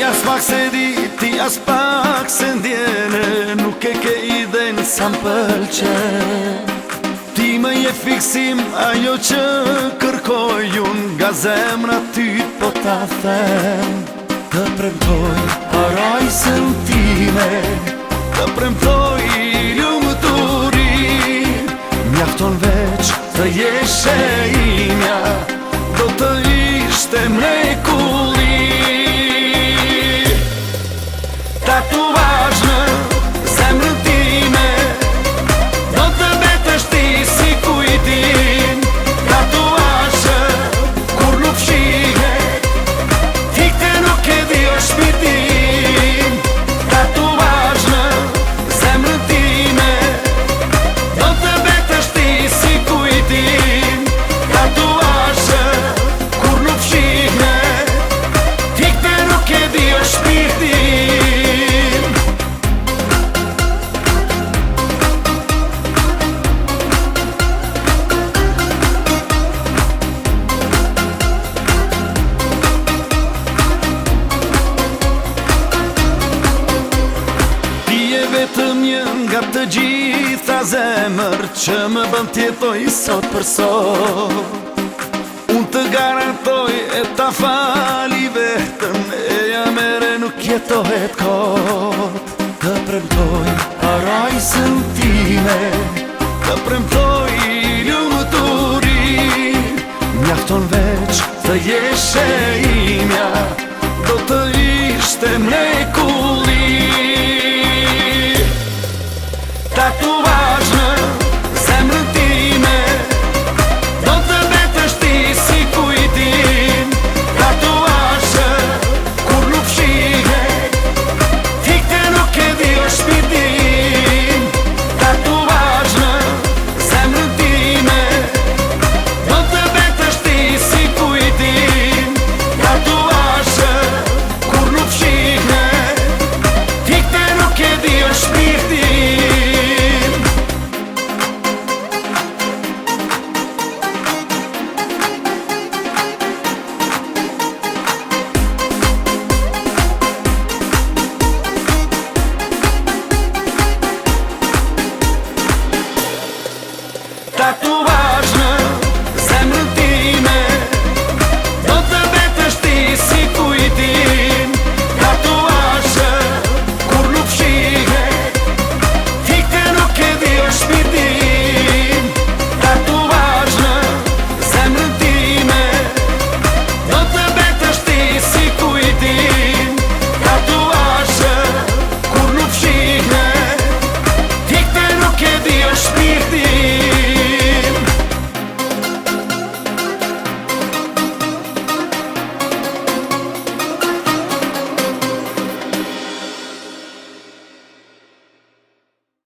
as pak se di, ti as pak se ndjene, nuk e ke iden sa m'pëlqen. Ti më je fiksim ajo që kërkoj unë, nga zemra ty po ta them. Të premtoj parajsën time, të premtoj lumëturi, mjafton veç të jeshe imja, do të ishte mrekulli. Tatuazh në zemrën time, do të betesh ti si kujtim. Tatuazh kur nuk fshihet, fikte nuk e di o shpirtim. Tatuazh në zemrën time, do të betesh ti si kujtim. Tatuazh kur nuk fshihet, fikte nuk e di o shpirtim. Vetëm një nga të gjitha zemër që më bën t'jetoj sot për sot. Unë të garantoj e ta fali vetëm, e ja mere nuk jetohet kot. Të premtoj parajsën time, të premtoj lumëturi, mjafton veç të jeshe imja,